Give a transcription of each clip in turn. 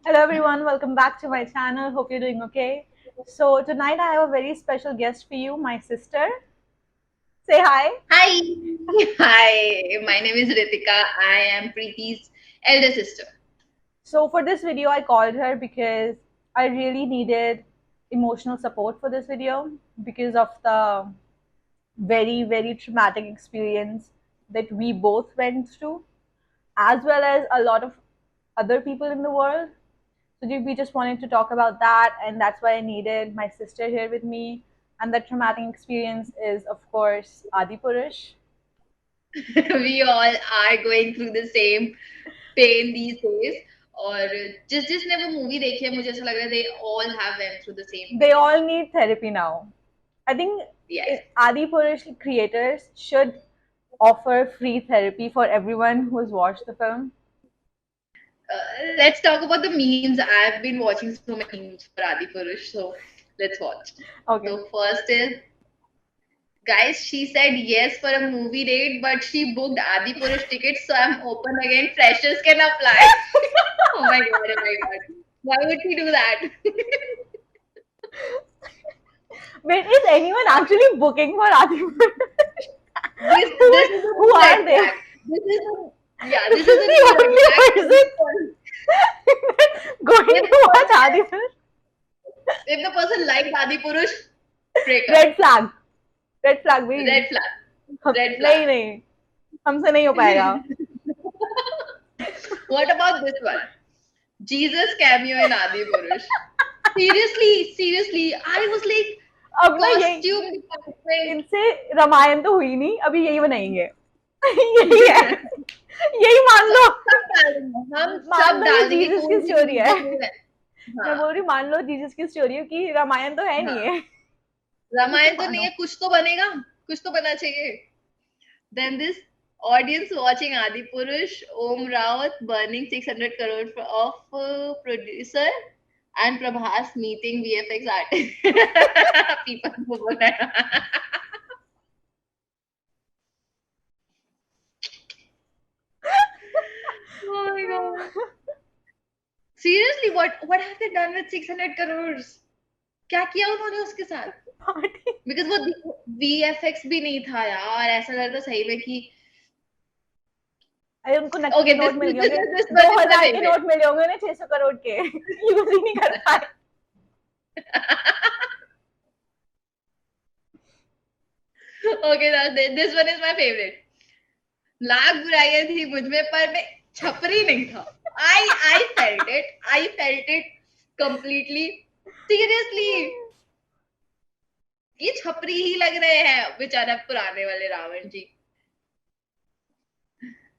Hello everyone, welcome back to my channel. Hope you're doing okay. So tonight I have a very special guest for you, my sister. Say hi. Hi. Hi. My name is Ritika. I am Preeti's elder sister. So for this video I called her because I really needed emotional support for this video because of the very traumatic experience that we both went through as well as a lot of other people in the world. So we just wanted to talk about that, and that's why I needed my sister here with me. And that traumatic experience is, of course, Adipurush. We all are going through the same pain these days. और जिसने वो movie देखी है मुझे ऐसा लग रहा है they all have went through the same They pain. all need therapy now. I think Yes. Adipurush creators should offer free therapy for everyone who has watched the film. Let's talk about the memes. I've been watching so many memes for Adi Purush, so let's watch. Okay. So first is guys, she said yes for a movie date, but she booked Adi Purush tickets, so I'm open again. Freshers can apply. Oh my god, oh my god. Why would she do that? Wait, is anyone actually booking for Adipurush? This is a Who new red are they? flag. This is a yeah, This this is is a new the red flag. only person going If to the watch person Adipurush. if the person liked Adi Purush, break up. Red flag. Red flag भी Red flag. Red flag. नहीं नहीं हमसे नहीं हो पाएगा What about this one? Jesus cameo in Adi Purush. Seriously, I was like अब ना यही costume department. इनसे रामायण तो हुई नहीं अभी यही बनाएंगे यही है यही मान लो सब डाल देंगे हम मान सब लो ये डाल देंगे जीसस कोई की भी स्टोरी है movie है मैं हाँ बोल रही मान लो जीसस की स्टोरी है कि रामायण तो है नहीं हाँ है रामायण तो नहीं मानो है कुछ तो बनेगा कुछ तो बनना चाहिए then this audience watching Adi Purush Om Rawat burning 600 crore of producer and Prabhas meeting VFX artist people को बोल रहे हैं oh my god seriously what have they done with 600 crores क्या किया उन्होंने उसके साथ बिकॉज वो वीएफएक्स भी नहीं था यार ऐसा लग रहा था सही में कि अरे उनको नकली ओके नोट मिल गए होंगे दिस दो वन इज माय हजार के फेवरेट नोट मिले होंगे उन्हें 600 करोड़ के यूज ही नहीं कर पाए okay this one is my favourite lakh बुराइयां थी मुझ में पर मैं छपरी नहीं था I felt it completely seriously ये छपरी ही लग रहे हैं बेचारा पुराने वाले Ravan ji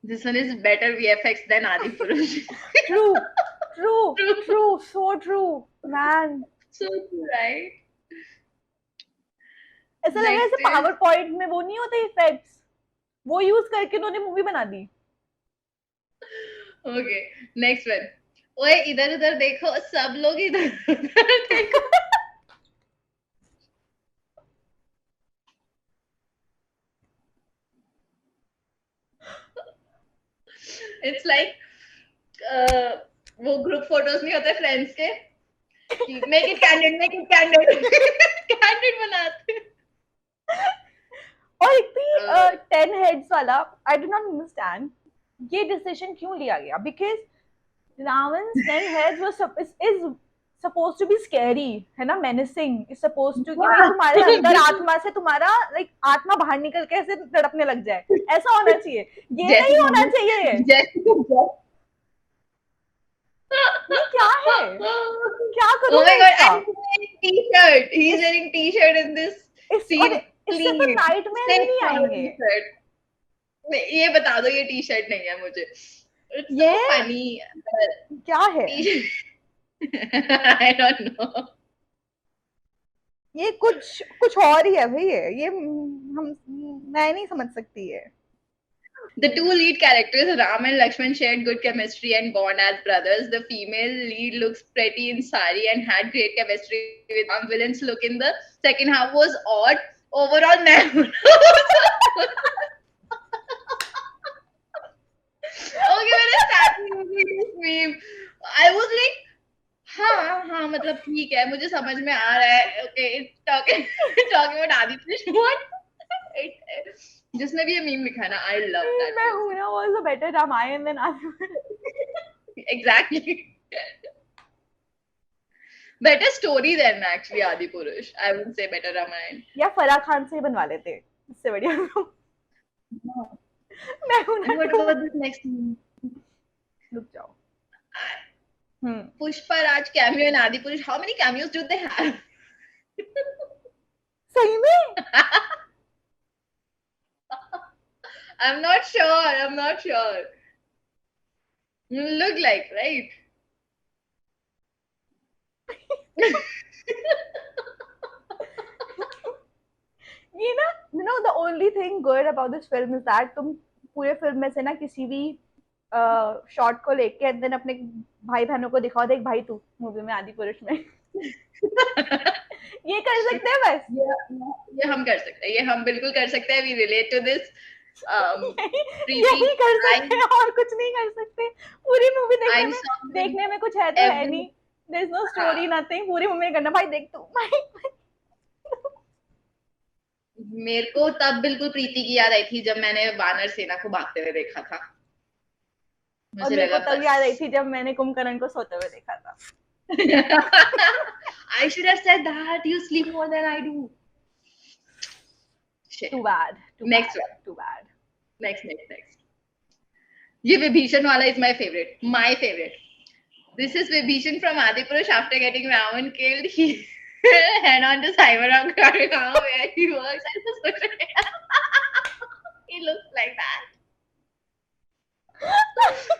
this one is better VFX than Adipurush true true true so true man so right ऐसा लग रहा है जैसे नेक्स्ट पावर इज पॉइंट में वो नहीं होते इफेक्ट्स वो यूज करके उन्होंने मूवी बना दी ओके नेक्स्ट वन ओए इधर उधर देखो सब लोग इधर उधर देखो इट्स लाइक वो ग्रुप फोटोज नहीं होते फ्रेंड्स के मेक इट कैंडिड कैंडिड बनाते और इतनी 10 हेड्स वाला आई डू नॉट अंडरस्टैंड ये डिसीजन क्यों लिया गया because Ravan 10 heads was is supposed to be scary है ना menacing is supposed to कि भाई तुम्हारे अंदर आत्मा से तुम्हारा लाइक आत्मा बाहर निकल के ऐसे तड़पने लग जाए ऐसा होना चाहिए ये नहीं होना चाहिए ये क्या है क्या oh करूं my मैं god इसका and he's wearing t-shirt he's wearing t-shirt in this और scene इससे तो please नाइटमेयर stay भी नहीं for आएंगे t-shirt ये बता दो ये टी-शर्ट नहीं है मुझे इट्स ये सो फनी क्या है आई डोंट नो ये कुछ कुछ और ही है भाई ये हम मैं नहीं समझ सकती है The two lead characters, Ram and Lakshman, shared good chemistry and bond as brothers. The female lead looks pretty in sari and had great chemistry with Ram. Villain's look in the second half was odd. Overall, okay, when I started using this meme, I was like, हाँ मतलब ठीक है, मुझे समझ में आ रहा है. Okay, talking talking about Adipurush. What, जिसने भी ये मीम लिखा है ना, आई लव दैट मैं हूं पर्सन. ना was a better Ramayan than Adipurush. Exactly. Better story than actually Adipurush. I would say better Ramayan. या फराह खान से ही बनवा लेते, इससे बढ़िया. मैं हूं ना And what too. about this next movie? रुक जाओ. हम्म. Pushparaj cameo in Adipurush. How many cameos do they have? सही में. I'm not sure. I'm not sure. Look like, right? ये ना, you know the only thing good about this film is that तुम पूरे film में से ना किसी भी शॉट को लेके एंड देन अपने भाई बहनों को दिखाओ, देख भाई तू मूवी में आदि पुरुष में. ये कर सकते हैं बस. ये हम कर सकते हैं. ये हम बिल्कुल कर सकते हैं. We relate to this. यही कर सकते हैं और कुछ नहीं कर सकते. पूरी मूवी देखने में कुछ है तो है नहीं. There is no story, nothing. पूरी मूवी करना भाई देख तू भाई. मेरे को तब बिल्कुल प्रीति की याद आई थी जब मैंने वानर सेना को भागते हुए देखा था. और मेरे को तब याद आई थी जब मैंने कुंभकर्ण को सोते हुए देखा था. I should have said that. You sleep more than I do. Shit. Too bad. Next one. Too bad. Next. ये विभीषण वाला is my favorite. My favorite. This is Vibhishan from Adipurush. After getting Ravan killed, he head on to Cyberpunk where he works as a social media. He looks like that.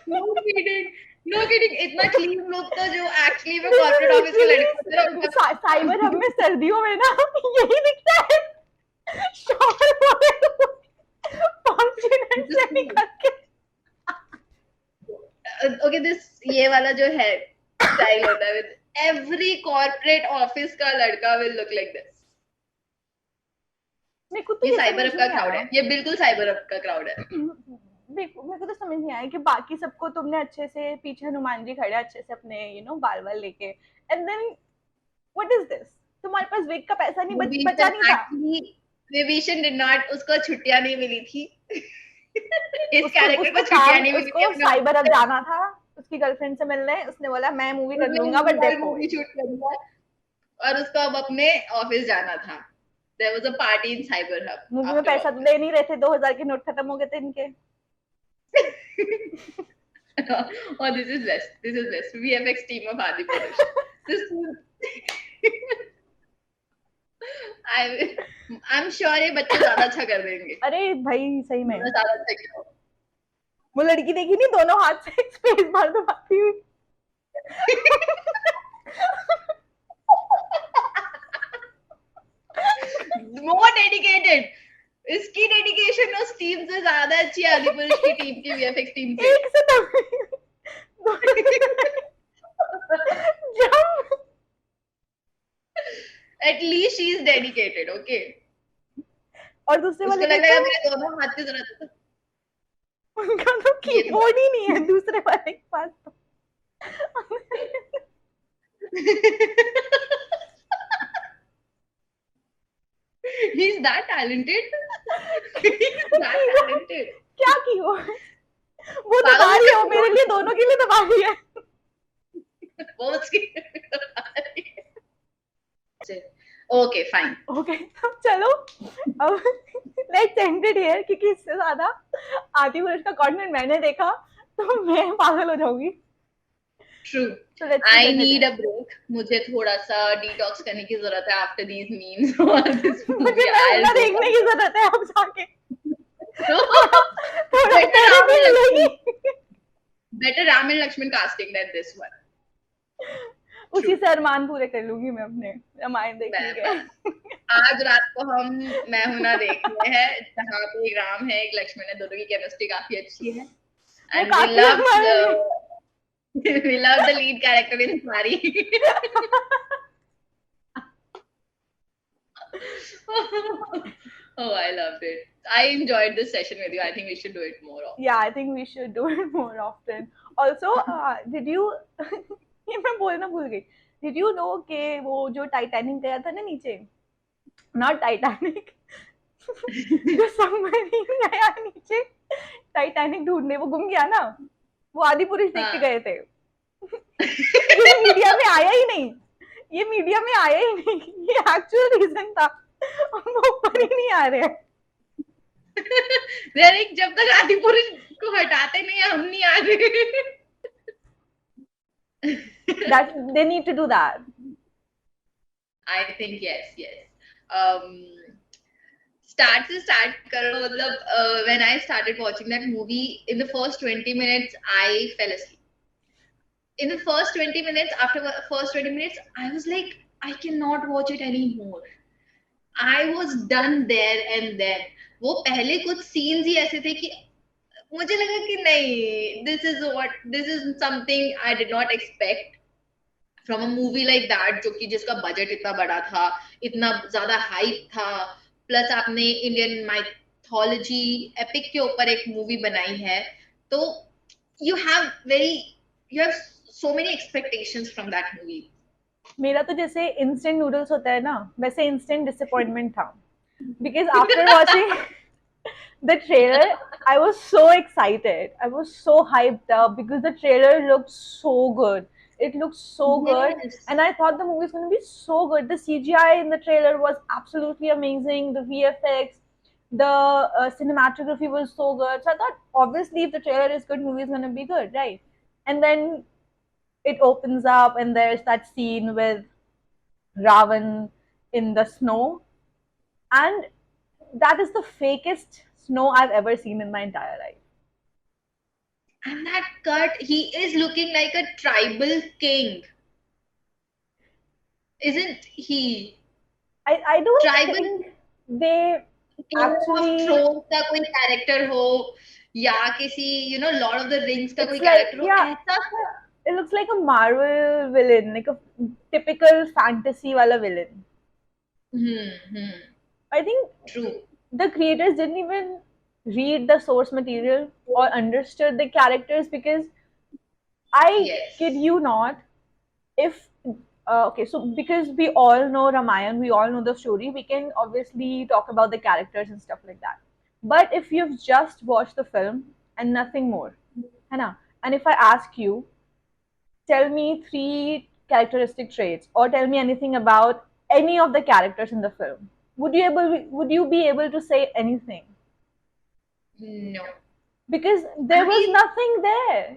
No kidding. इतना clean look तो जो actually में corporate office के लड़के होते हैं. Cyber hub में सर्दियों में ना यही दिखता है. Okay, this ये वाला जो है स्टाइल होता है. With every corporate office का लड़का will look like this. ये साइबर हब का क्राउड है. ये बिल्कुल साइबर हब का क्राउड है. मेरे को तो समझ नहीं आया कि बाकी सबको तुमने अच्छे से पीछे हनुमान जी खड़े अच्छे से अपने बाल वाल लेके and then what is this. तुम्हारे पास विग का पैसा नहीं बचा नहीं था. विभीषण डिड नॉट, उसको छुट्टियां नहीं मिली थी. इस कैरेक्टर को छुट्टियां नहीं मिली थी. उसको साइबर अब जाना था उसकी गर्लफ्रेंड से मिलने. उसने बोला मैं मूवी कर लूंगा बट देखो मूवी शूट करना है और उसको अब अपने ऑफिस जाना था. There was a party in Cyber Hub. Movie में पैसा दे नहीं रहे थे. 2000 के नोट खत्म हो गए थे इनके. Oh, this is best. VFX team of Adipurush. I'm sure ये बच्चे ज्यादा अच्छा कर देंगे. अरे भाई सही में ज्यादा अच्छा किया. वो लड़की देखी नहीं दोनों हाथ से स्पेस बार दबाती हुई. More dedicated. इसकी डेडिकेशन उस टीम से ज्यादा अच्छी है आदिपुरुष की टीम की वीएफएक्स टीम से. एक से तब At least she is dedicated, okay. और दूसरे वाले उसको लग रहा है मेरे दोनों हाथ की जरूरत है. उनका तो कीबोर्ड ही नहीं है दूसरे वाले के पास. He's that talented. क्या की हो? वो दबा रही है. वो मेरे लिए दोनों के लिए दबा रही है. वो उसकी. Okay, fine. Okay, चलो अब let's end it here क्योंकि इससे ज्यादा आदिपुरुष का कंटेंट मैंने देखा तो मैं पागल हो जाऊंगी. True. I need a break. मुझे थोड़ा सा डिटॉक्स करने की जरूरत है after these memes. मुझे ना देखने की जरूरत है अब जाके. Better Ram and Lakshman casting than this one. उसी से अरमान पूरे कर लूंगी मैं अपने रामायण देखने के. आज रात को हम मैं हूं ना देखने हैं जहाँ पे एक राम है एक लक्ष्मण है. दोनों की केमिस्ट्री काफी अच्छी है. And we love the lead character in Sari. Oh, I loved it. I enjoyed this session with you. I think we should do it more often. Yeah, I think we should do it more often. Also, did you ये मैं बोलना भूल गई. Did you know कि वो जो Titanic गया था ना नीचे, नॉट टाइटैनिक, जो सबमरीन गया नीचे टाइटैनिक ढूंढने, वो गुम गया ना, वो आदि पुरुष देख के हाँ। गए थे। ये मीडिया में आया ही नहीं, ये मीडिया में आया ही नहीं, ये एक्चुअल रीजन था, वो ऊपर ही नहीं आ रहे हैं। देख, जब तक आदि पुरुष को हटाते नहीं हम नहीं आ रहे। That they need to do that. I think yes, yes. Um, start से start करो, मतलब when I started watching that movie, in the first 20 minutes I fell asleep. In the first 20 minutes, after the first 20 minutes, I was like, I cannot watch it anymore. I was done there and then. वो पहले कुछ scenes ही ऐसे थे कि मुझे लगा कि नहीं, this is something I did not expect from a movie like that, जो कि जिसका बजट इतना बड़ा था, इतना ज्यादा हाइप था, प्लस आपने इंडियन माइथोलॉजी एपिक के ऊपर एक मूवी बनाई है, तो you have very you have so many expectations from that movie. मेरा तो जैसे इंस्टेंट नूडल्स होता है ना, वैसे इंस्टेंट डिसअपॉइंटमेंट था, because after watching the trailer, I was so excited, I was so hyped up because the trailer looked so good, it looked so good, Yes. and I thought the movie was going to be so good. The CGI in the trailer was absolutely amazing, the VFX, the cinematography was so good, so I thought obviously if the trailer is good, movie is going to be good, right? And then it opens up and there's that scene with Ravan in the snow, and that is the fakest snow I've ever seen in my entire life. And that cut, he is looking like a tribal king, isn't he? I don't Tribal think they game of actually. Thrones का कोई character हो, या किसी Lord of the rings का It's कोई like, character हो, yeah, ऐसा था। it looks like a Marvel villain, like a typical fantasy wala villain. Hmm. I think true. the creators didn't even read the source material or understood the characters, because I yes. kid you not, if okay, so because we all know Ramayan, we all know the story, we can obviously talk about the characters and stuff like that. But if you've just watched the film and nothing more, है ना, and if I ask you, tell me three characteristic traits or tell me anything about any of the characters in the film, would you be able to say anything? No. Because there I was nothing there.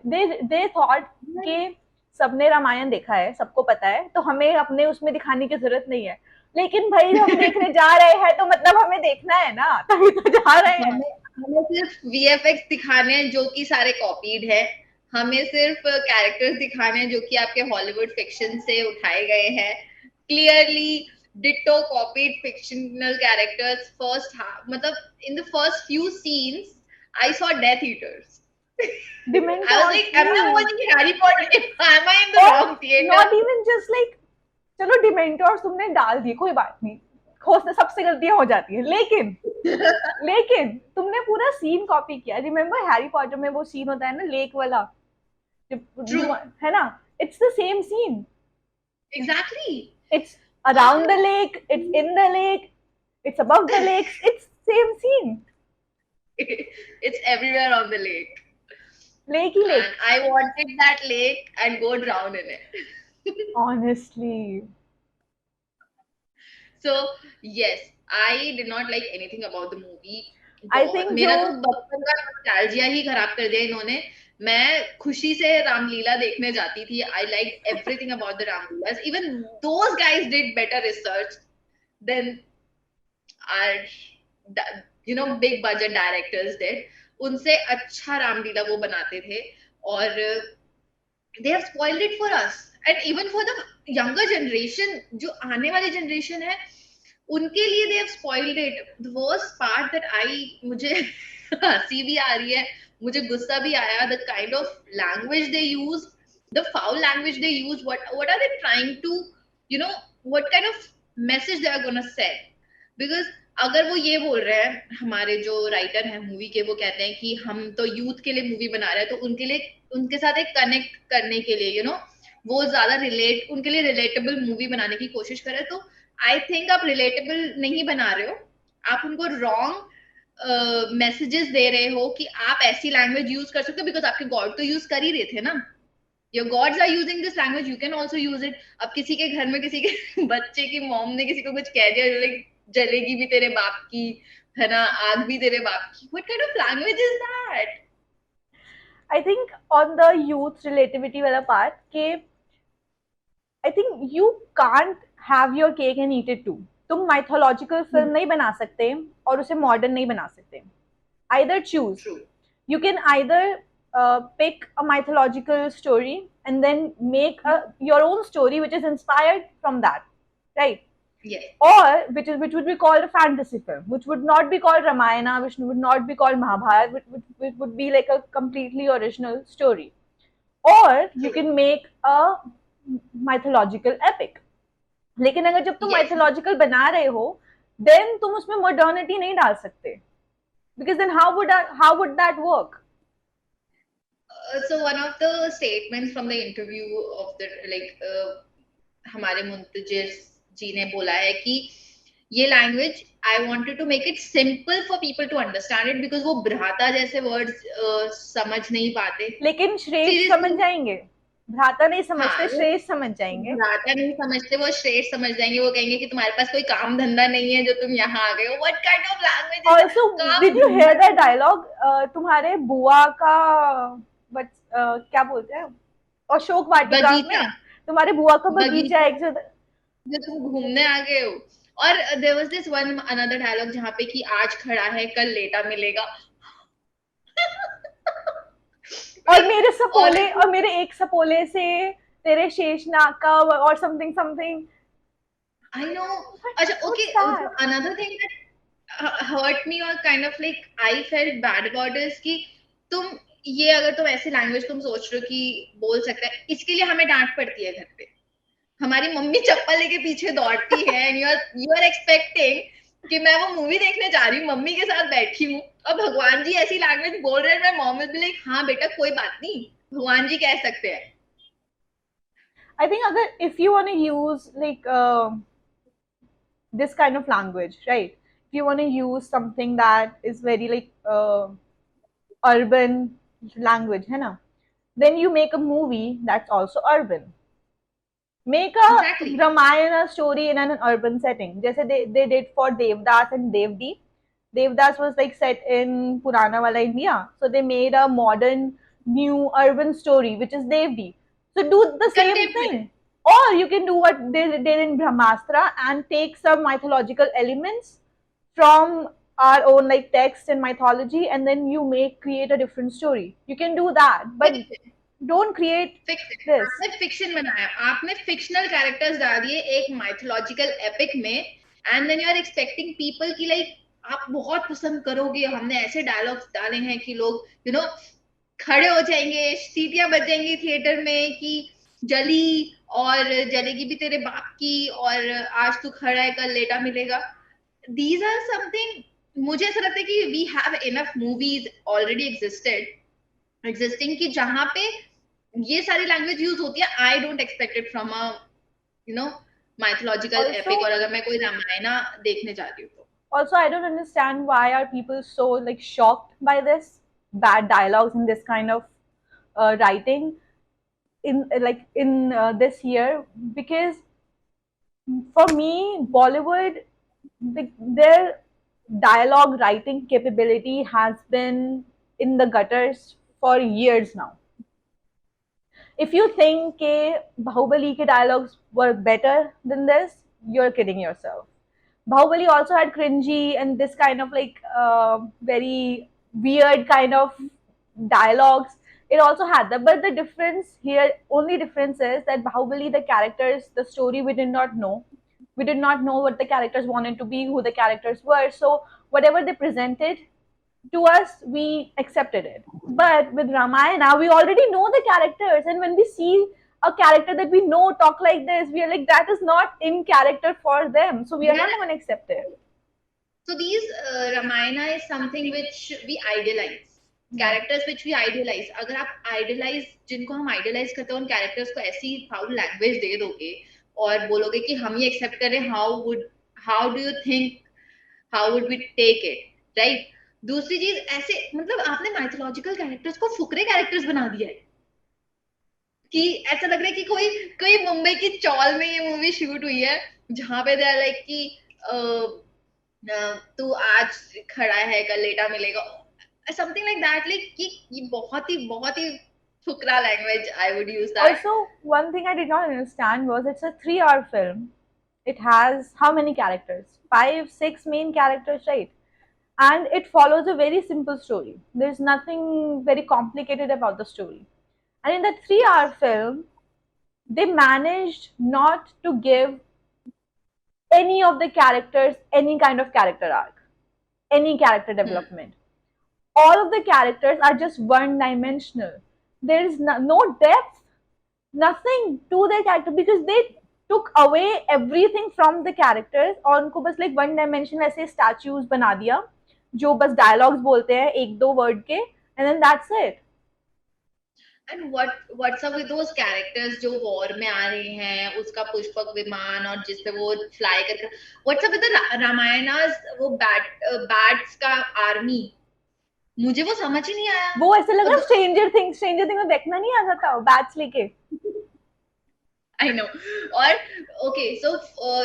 They thought कि सबने रामायण देखा है, सबको पता है, तो हमें अपने उसमें दिखाने की जरूरत नहीं है। लेकिन भाई हम देखने जा रहे हैं तो मतलब हमें देखना है ना, तभी तो जा रहे हैं। हमें हमें सिर्फ वीएफएक्स दिखाने हैं जो कि सारे कॉपीड है, हमें सिर्फ कैरेक्टर्स दिखाने हैं जो कि आपके हॉलीवुड फिक्शन से उठाए गए हैं, clearly ditto copied fictional characters. First मतलब in the first few scenes I saw death eaters. I was dementors like, am I नहीं, watching Harry Potter? Am I in the और wrong theater? Not even just like, चलो डिमेंटोर्स तुमने डाल दिए, कोई बात नहीं, हो सबसे गलतियां हो जाती है, लेकिन लेकिन तुमने पूरा सीन कॉपी किया। रिमेम्बर हैरी पॉटर में वो सीन होता है ना, लेक वाला, True, है ना, it's the same scene, exactly. it's around the lake, it's in the lake, it's above the lakes, it's same scene, It's everywhere on the lake. lakey And lake. I wanted that lake and go drown in it. Honestly, So, yes, I did not like anything about the movie. I बहुत think मेरा तो जो बचपन का nostalgia ही खराब कर दिया इन्होंने। मैं खुशी से रामलीला देखने जाती थी। I liked everything about the Ramleelas. Even those guys did better research than our big budget directors did. उनसे अच्छा रामलीला वो बनाते थे, और they have spoiled it for us and even for the younger generation, जो आने वाली generation है उनके लिए they have spoiled it. The worst part that मुझे हंसी भी आ रही है, मुझे गुस्सा भी आया, the kind of language they use, the foul language they use, what are they trying to, what kind of message they are gonna send? Because अगर वो ये बोल रहे हैं, हमारे जो राइटर हैं मूवी के, वो कहते हैं कि हम तो यूथ के लिए मूवी बना रहे हैं, तो उनके लिए, उनके साथ एक कनेक्ट करने के लिए वो ज्यादा रिलेट उनके लिए रिलेटेबल मूवी बनाने की कोशिश करे, तो आई थिंक आप रिलेटेबल नहीं बना रहे हो, आप उनको रॉन्ग मैसेजेस दे रहे हो कि आप ऐसी लैंग्वेज यूज कर सकते हो, बिकॉज आपके गॉड तो यूज कर ही रहे थे ना, your gods are using this language, you can also use it. अब किसी के घर में किसी के बच्चे की मॉम ने किसी को कुछ कह दिया, लाइक जलेगी भी तेरे बाप की, है ना, आग भी तेरे बाप की, what kind of language is that? I think on the youth relativity वाला part के I think you can't have your cake and eat it too. तुम mythological film नहीं बना सकते और उसे modern नहीं बना सकते. Either choose. True. You can either pick a mythological story and then make your own story which is inspired from that, right? Yes. Or which would be called a fantasy film, which would not be called Ramayana, which would not be called Mahabharata, which would be like a completely original story. Or you true. can make a mythological epic. लेकिन अगर जब तुम yes. mythological बना रहे हो, then तुम उसमें modernity नहीं डाल सकते. Because then how would that work? So one of the statements from the interview of the हमारे मुंतजिर जी ने बोला है कि ये language I wanted to make it simple for people to understand it, because वो भ्राता जैसे वर्ड्स समझ नहीं पाते। लेकिन श्रेष्ठ समझ सीरियसली। जाएंगे, भ्राता नहीं हाँ, समझते, वो श्रेष्ठ समझ जाएंगे. भ्राता नहीं समझते, वो श्रेष्ठ समझ जाएंगे, वो कहेंगे कि तुम्हारे पास कोई काम धंधा नहीं है जो तुम यहाँ आ गए हो, what kind of language is Also, काम did you hear धंधा? that dialogue? तुम्हारे बुआ का बट क्या बोलते हैं, अशोक वाटिका बगीचा। में तुम्हारे बुआ का बगीचा बगीचा एक जो. जो तुम घूमने आ गए हो। और there was this one another dialogue जहाँ पे कि आज खड़ा है कल लेटा मिलेगा। और मेरे सपोले, ऑनेस्टली और मेरे एक सपोले से तेरे शेषनाग का और समथिंग समथिंग. I know. अच्छा okay, What's that? Another thing that hurt me और kind of like I felt bad about is कि तुम ये अगर तुम ऐसी लैंग्वेज तुम सोच रहे हो कि बोल सकते हैं, इसके लिए हमें डांट पड़ती है घर पे, हमारी मम्मी चप्पल लेके पीछे दौड़ती है, एंड यू आर एक्सपेक्टिंग कि मैं वो मूवी देखने जा रही हूँ, मम्मी के साथ बैठी हूँ और भगवान जी ऐसी लैंग्वेज बोल रहे हैं, मैं मॉम विल बी लाइक हाँ बेटा कोई बात नहीं, भगवान जी कह सकते हैं। I think agar, if you want to use like this kind of language, right? If you want to use something that is very like urban language, है ना? Then you make a movie that's also urban. Make a exactly. Ramayana story in an urban setting. Just they did for Devdas and Devdi. Devdas was like set in Purana Wala India. So they made a modern, new urban story, which is Devdi. So do the same contemporary. thing. Or you can do what they did in Brahmastra and take some mythological elements from our own like text and mythology, and then you make create a different story. You can do that, but don't create fiction, this. आपने fiction बनाया, आपने fictional characters डाल दिए एक mythological epic में, and then you are expecting people की like आप बहुत पसंद करोगे, हमने ऐसे डायलॉग्स डाले हैं कि लोग यू नो खड़े हो जाएंगे, सीटियां बज जाएंगी थिएटर में कि जली और जलेगी भी तेरे बाप की, और आज तू खड़ा है कल लेटा मिलेगा। दीज आर समथिंग, मुझे ऐसा लगता है कि we have enough movies already existing कि जहां पे ये सारी लैंग्वेज यूज होती है। I don't expect it from a you know mythological epic, और Also, अगर मैं कोई रामायणा देखने जा रही हूँ तो also I don't understand why are people so like shocked by this bad dialogues in this kind of writing in like in this year, because for me Bollywood, their dialogue writing capability has been in the gutters for years now. If you think Bahubali ke dialogues were better than this, you're kidding yourself. Bahubali also had cringy and this kind of like very weird kind of dialogues. It also had that, but the difference here, only difference is that Bahubali, the characters, the story, we did not know. We did not know what the characters wanted to be, who the characters were. So whatever they presented to us, we accepted it. But with Ramayana, we already know the characters, and when we see a character that we know talk like this, we are like, that is not in character for them, so we are not yeah. going to accept it. So these Ramayana is something which we idealize. Yeah. कैरेक्टर्स which we idealize, अगर आप idealise, जिनको हम idealise करते हैं उन characters को ऐसी फाउल लैंग्वेज दे दोगे और बोलोगे कि हम ही एक्सेप्ट करें, how do you think, how would we take it, right? दूसरी चीज, ऐसे मतलब आपने माइथोलॉजिकल कैरेक्टर्स को फुकरे कैरेक्टर्स बना दिया है कि ऐसा लग रहा है कि कोई कोई मुंबई की चौल में ये मूवी शूट हुई है, जहां पे दे लाइक कि तू आज खड़ा है कल लेटा मिलेगा, समथिंग लाइक दैट, लाइक कि ये बहुत ही फुकरा language, I would use that. Also, one thing I did not understand was it's a 3 hour film. It has how many characters? Five, six main characters, right? And it follows a very simple story. There's nothing very complicated about the story. And in that 3 hour film, they managed not to give any of the characters any kind of character arc, any character development. All of the characters are just one dimensional. There is no depth, nothing to their character because they took away everything from the characters और उनको बस like one dimension ऐसे statues बना दिया जो बस dialogues बोलते हैं एक दो word के and then that's it. And what's up with those characters जो वॉर में आ रहे हैं, उसका पुष्पक विमान और जिसपे वो फ्लाई कर, व्हाट्स अप विद रामायणास, वो बैट्स का आर्मी, मुझे वो समझ ही नहीं आया। वो ऐसे लग और रहा स्ट्रेंजर थिंग्स में देखना नहीं आ जाता बैट्स लेके. I know. और ओके सो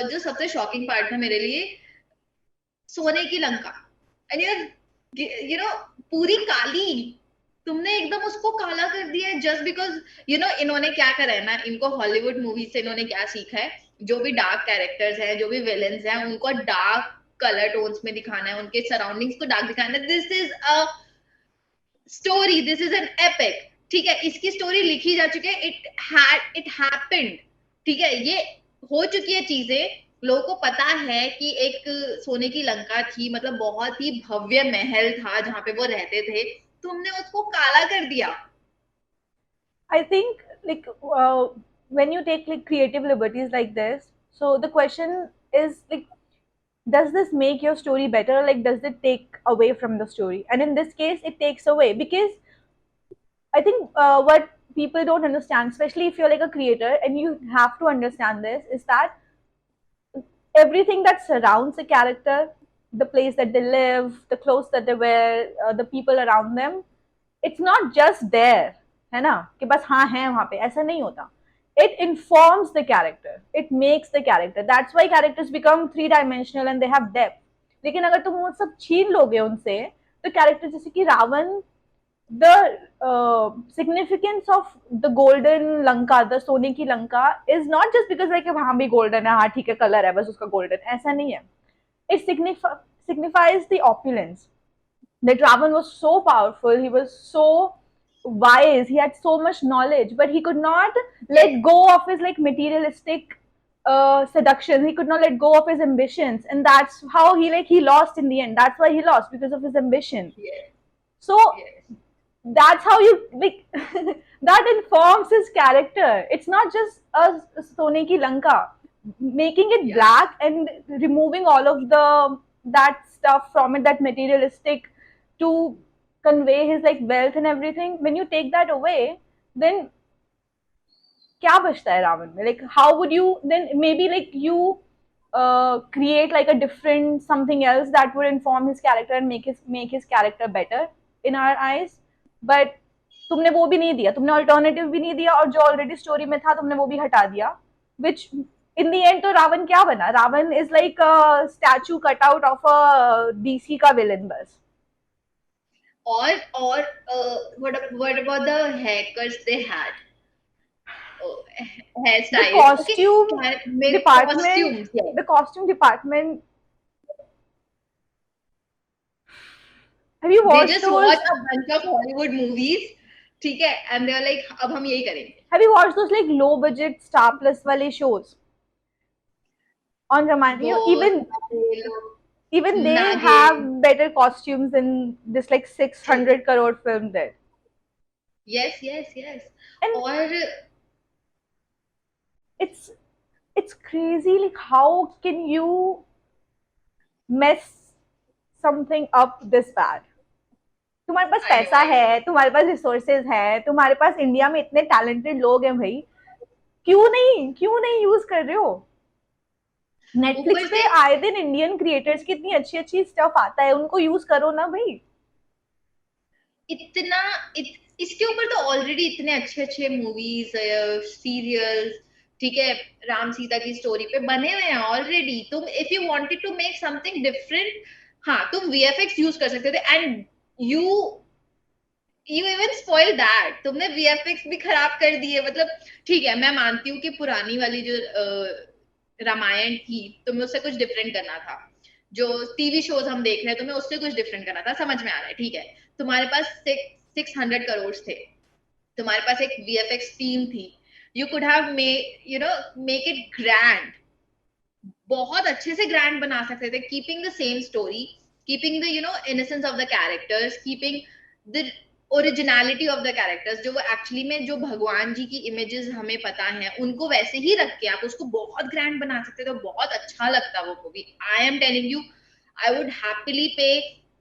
जो सबसे शॉकिंग पार्ट था मेरे लिए, सोने की लंका, एंड यू नो पूरी काली, तुमने एकदम उसको काला कर दिया है जस्ट बिकॉज इन्होंने क्या करा है ना, इनको हॉलीवुड मूवी से इन्होंने क्या सीखा है, जो भी डार्क कैरेक्टर्स हैं, जो भी विलेंस हैं, उनको डार्क कलर टोन्स में दिखाना है, उनके सराउंडिंग्स को डार्क दिखाना है। This is a story, this is an epic, ठीक है, इसकी स्टोरी लिखी जा चुकी है, इट हैपेंड, ठीक है, ये हो चुकी है चीजें, लोगों को पता है कि एक सोने की लंका थी, मतलब बहुत ही भव्य महल था जहां पे वो रहते थे, तुमने उसको काला कर दिया। I think like when you take like creative liberties like this, so the question is like, does this make your story better? Like, does it take away from the story? And in this case, it takes away because I think what people don't understand, especially if you're like a creator and you have to understand this, is that everything that surrounds a character, the place that they live, the clothes that they wear, the people around them, it's not just there, है ना कि बस हाँ है वहाँ पे, ऐसा नहीं होता. It informs the character, it makes the character. That's why characters become three dimensional and they have depth. लेकिन अगर तुम वो सब छीन लोगे उनसे, तो character जैसे कि Ravan, the significance of the golden lanka, the सोने की Lanka, is not just because like हाँ भी golden है, हाँ ठीक है कलर है बस उसका golden, ऐसा नहीं है. It signifies the opulence. That Ravan was so powerful, he was so wise, he had so much knowledge, but he could not let go of his like materialistic seduction. He could not let go of his ambitions, and that's how he lost in the end. That's why he lost because of his ambition. Yes, So yes, that's how you like that informs his character. It's not just a Sone ki Lanka. Making it yeah. black and removing all of the that stuff from it, that materialistic, to convey his like wealth and everything. When you take that away, then क्या बचता है रावण में? Like how would you then maybe like you create like a different something else that would inform his character and make his character better in our eyes, but तुमने वो भी नहीं दिया, तुमने अल्टरनेटिव भी नहीं दिया, और जो ऑलरेडी स्टोरी में था तुमने वो भी हटा दिया, which in the end तो रावण क्या बना? Ravan is like a statue cut out of a DC का villain बस. और what about the haircuts they had? Oh, The hairstyles, okay, costume department, costumes, yes. the costume department, have you They watched just watch those? a bunch of Hollywood movies, ठीक है, and they're like अब हम यही करेंगे। Have you watched those like low budget Star Plus wale shows on Ramayana? वो सारे लोग Even they Nage, have better costumes than this like 600 crore film did. yes, yes, yes, And और it's it's crazy like how can you mess something up this bad? तुम्हारे पास I know पैसा I know. है, तुम्हारे पास resources है, तुम्हारे पास India में इतने talented लोग हैं भाई, क्यों नहीं यूज कर रहे हो? नेटफ्लिक्स ऊपर पे से आए दिन इंडियन क्रिएटर्स की इतनी अच्छी अच्छी स्टफ आता है, उनको यूज करो ना भाई। इतना इसके ऊपर तो ऑलरेडी इतने अच्छे अच्छे मूवीज, सीरियल्स, ठीक है, राम सीता की स्टोरी पे बने हुए हैं ऑलरेडी। तुम if you wanted to make something different, हाँ तुम वीएफएक्स यूज कर सकते थे। And you you even spoil that, तुमने वीएफएक्स भी खराब कर दिए। मतलब ठीक है, मैं मानती हूँ कि पुरानी वाली जो रामायण थी, तुम्हें उससे कुछ डिफरेंट करना था। जो टीवी शोज हम देख रहे हैं, तुम्हें उससे कुछ डिफरेंट करना था, समझ में आ रहा है, ठीक है। तुम्हारे पास 600 करोड़ थे, तुम्हारे पास एक वीएफएक्स टीम थी, you could have make it grand, बहुत अच्छे से ग्रैंड बना सकते थे, keeping the same story, keeping the innocence of the characters, keeping the originality of the characters. जो वो एक्चुअली में जो भगवान जी की इमेजेस हमें पता है, उनको वैसे ही रख के आप उसको बहुत ग्रैंड बना सकते थे, तो बहुत अच्छा लगता वो movie. I am telling you, I would happily पे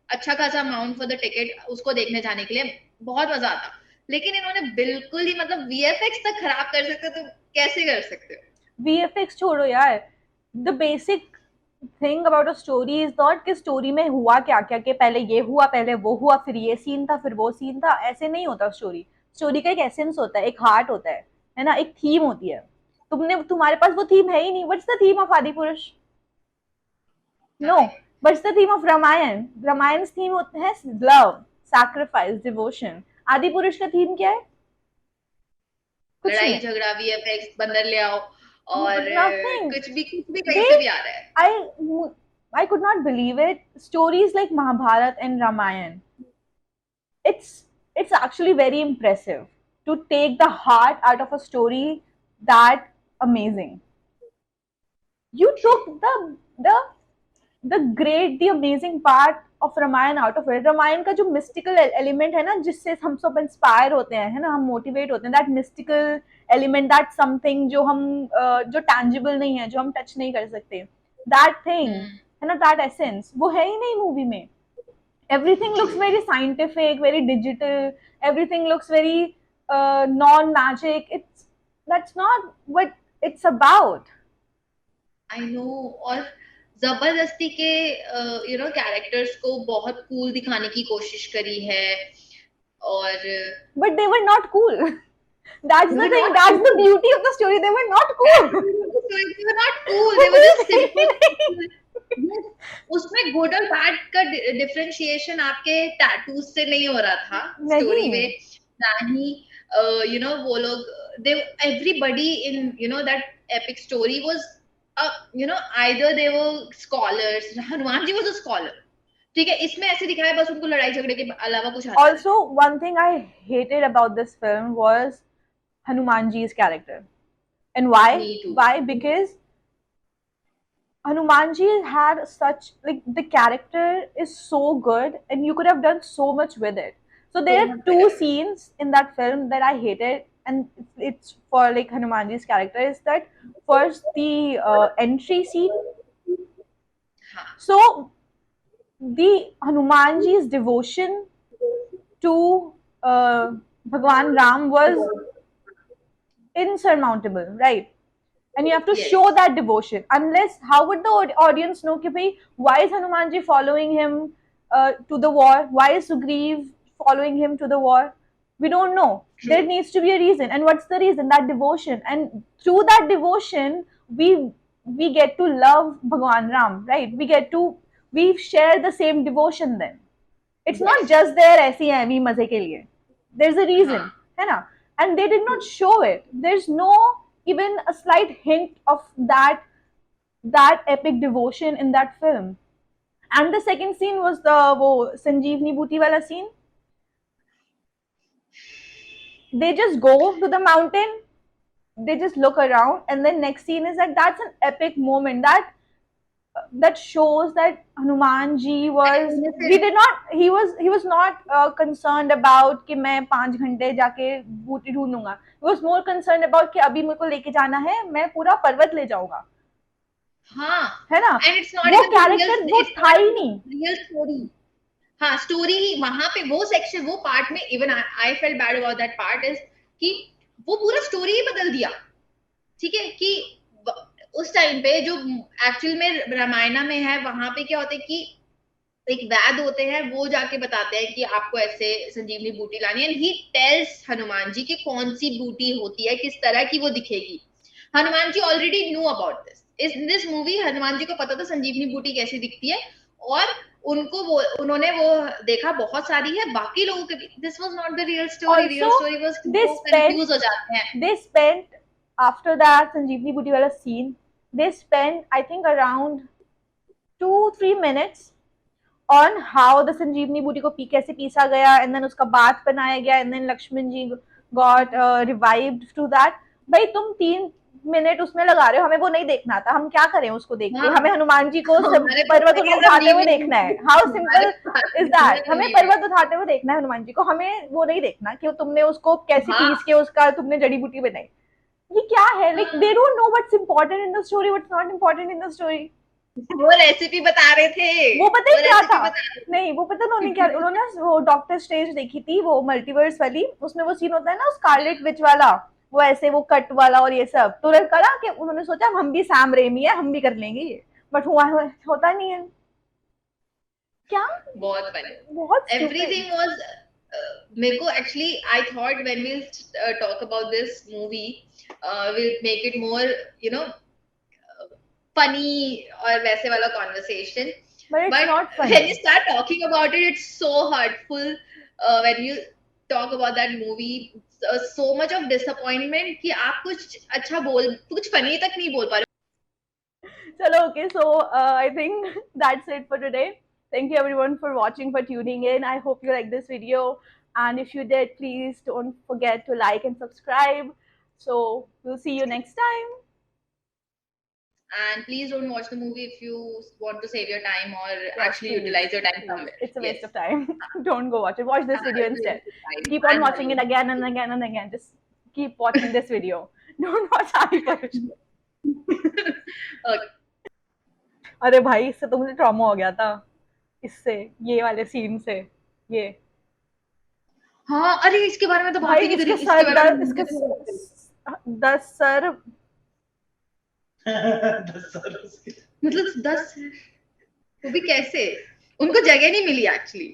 अच्छा खासा अमाउंट फॉर द टिकट उसको देखने जाने के लिए, बहुत मजा आता। लेकिन इन्होंने बिल्कुल ही मतलब वीएफएक्स तक खराब कर सकते, तो कैसे कर सकते हो? वीएफएक्स छोड़ो यार, the basic thing about a story is not कि स्टोरी में हुआ क्या क्या, कि पहले ये हुआ, पहले वो हुआ, फिर ये सीन था, फिर वो सीन था, ऐसे नहीं होता स्टोरी। स्टोरी का एक एसेंस होता है, एक हार्ट होता है ना, एक थीम होती है। तुम्हारे पास वो थीम है ही नहीं। What's the theme of Adipurush? No. Nothing. What's the theme of Ramayan? Ramayan theme होता है लव, सैक्रिफाइस, डिवोशन। आदि पुरुष का थीम क्या है? कुछ नहीं लड़ाई है। झगड़ा, वीएफएक्स, बंदर ले आओ, और Nothing. कुछ भी कहीं They, से भी आ रहा है। I, I could not believe it. Stories like Mahabharat and Ramayan, it's it's actually very impressive to take the heart out of a story that amazing. You true. took the great, the amazing part of Ramayan out of it. Ramayan का जो mystical element है ना, जिससे हम सब inspire होते हैं, है ना, हम मोटिवेट होते हैं, that mystical element, that something जो हम जो टैंजिबल नहीं है, जो हम टच नहीं कर सकते, दैट थिंग, हम्म। है ना, दैट एसेंस वो है ही नहीं मूवी में। Everything looks true. very scientific, very digital, everything looks very non magic. It's That's not what it's about. I know. और जबरदस्ती के कैरेक्टर्स को बहुत कूल दिखाने की कोशिश करी है। और But they were not cool. That's they the were thing. Not That's the cool, beauty of the story. They were not cool. They were not cool, वो दे वर cool जस्ट थे ही नहीं। सिंपल। उसमें गुड और बैड का differentiation आपके tattoos से नहीं हो रहा था स्टोरी नहीं। में, ना ही वो लोग, they everybody in that epic story was either they were scholars. Hanuman ji was a scholar, ठीक है, इसमें ऐसे दिखाया बस उनको लड़ाई झगड़े के अलावा कुछ आता नहीं। Also, one thing I hated about this film was Hanumanji's character. And why? Me too. Why? Because Hanumanji had such, like, the character is so good and you could have done so much with it. So तो there are मत two better. scenes in that film that I hated, and it's for like Hanumanji's character. Is that first the entry scene? हाँ। So the Hanumanji's devotion to Bhagwan Ram was insurmountable, right? And you have to yes. show that devotion. Unless, how would the audience know कि भाई, why is Hanumanji following him to the war? Why is Sugriv following him to the war? We don't know. True. There needs to be a reason. And what's the reason? That devotion. And through that devotion, we get to love Bhagwan Ram, right? We share the same devotion then. It's not yes. just there ऐसी है अभी मजे के लिए. There's a reason, हाँ। है ना? And they did not show it. There's no even a slight hint of that epic devotion in that film. And the second scene was the वो संजीवनी बूटी वाला scene. They just go to the mountain, they just look around, and then next scene is like, that's an epic moment. That shows that Hanuman ji and was, we innocent. did not, he was not concerned about कि मैं 5 घंटे जाके बूटी ढूंढूंगा. He was more concerned about कि अभी मेरे को लेके जाना है, मैं पूरा पर्वत ले जाऊंगा, हाँ। है ना. एंड इट्स नॉट वो इवन रियल, कैरेक्टर वो इट्स था नॉट ही इवन नहीं. Real story. हाँ स्टोरी वहां पे वो सेक्शन वो पार्ट में even I felt bad about that part is कि वो पूरा स्टोरी ही बदल दिया। ठीक है कि उस टाइम पे जो एक्चुअल में रामायणा में है वहां पे क्या होता है कि एक वैद होते हैं वो जाके बताते हैं कि आपको ऐसे संजीवनी बूटी लानी है and he tells Hanuman ji की कौन सी बूटी होती है किस तरह की वो दिखेगी। Hanuman ji already knew about this in this movie. Hanuman ji को पता था संजीवनी बूटी कैसी दिखती है और उनको वो उन्होंने वो देखा बहुत सारी है बाकी लोगों के भी। This was not the Also, real story was they वो spent कंफ्यूज हो जाते हैं। they spent after that Sanjeevni Booty wala scene, they spent I think around 2-3 minutes on how the Sanjeevni Booty को कैसे पीसा गया and then उसका बात बनाया गया and then Lakshman ji got revived through that. भाई तुम 3 मिनट उसमें लगा रहे हो, हमें वो नहीं देखना था, हम क्या करें उसको देख के? हाँ हमें हनुमान जी को हमारे पास पर्वत ये सब उठाते नहीं हुए मिली। देखना है. हाउ हमारे सिंपल पास इज ये दैट? सब हमें नहीं पर्वत उठाते हुए देखना है हनुमान जी को, हमें वो नहीं देखना कि तुमने उसको कैसे हाँ पीस के उसका तुमने जड़ी बूटी बनाई. ये क्या है? लाइक हाँ they don't know what's important in the story, what's not important in the story. वो रेसिपी बता रहे थे। वो पता है वो क्या था? रेसिपी बता रहे थे। नहीं वो पता उन्होंने क्या, उन्होंने वो डॉक्टर स्ट्रेंज देखी थी वो मल्टीवर्स वाली, उसमें वो सीन होता है ना स्कारलेट विच वाला, वो ऐसे वो कट वाला और ये सब, तो उन्होंने करा कि उन्होंने सोचा हम भी सैम रेमी है, हम भी कर लेंगे ये, बट हुआ होता नहीं है. क्या? बहुत फनी बहुत स्टूपिड. Everything was. मेरे को actually I thought when we talk about this movie will make it more you know funny और वैसे वाला conversation but it's but not when funny. You start talking about it it's so hurtful when you talk about that movie so much of disappointment कि आप कुछ अच्छा बोल कुछ funny तक नहीं बोल पा रहे। Chalo, okay, so I think that's it for today. Thank you everyone for watching, for tuning in. I hope you like this video. And if you did, please don't forget to like and subscribe. So we'll see you next time. And please don't watch the movie if you want to save your time or Yes, actually please. utilize your time Please. somewhere. It's a Yes. waste of time. Don't go watch it. Watch this video It's a instead. waste of time. Keep on And watching it money. again and again and again. Just keep watching this video. Don't watch Adipurush. Okay. अरे भाई इससे तो मुझे trauma हो गया था, इससे, ये वाले सीन से. ये हाँ अरे इसके बारे में तो बात भाई ही नहीं करी इसके इसके सर बारे दस, में इसके मुझे तो बात करी। 10 सर. 10 वो भी कैसे उनको जगह नहीं मिली एक्चुअली।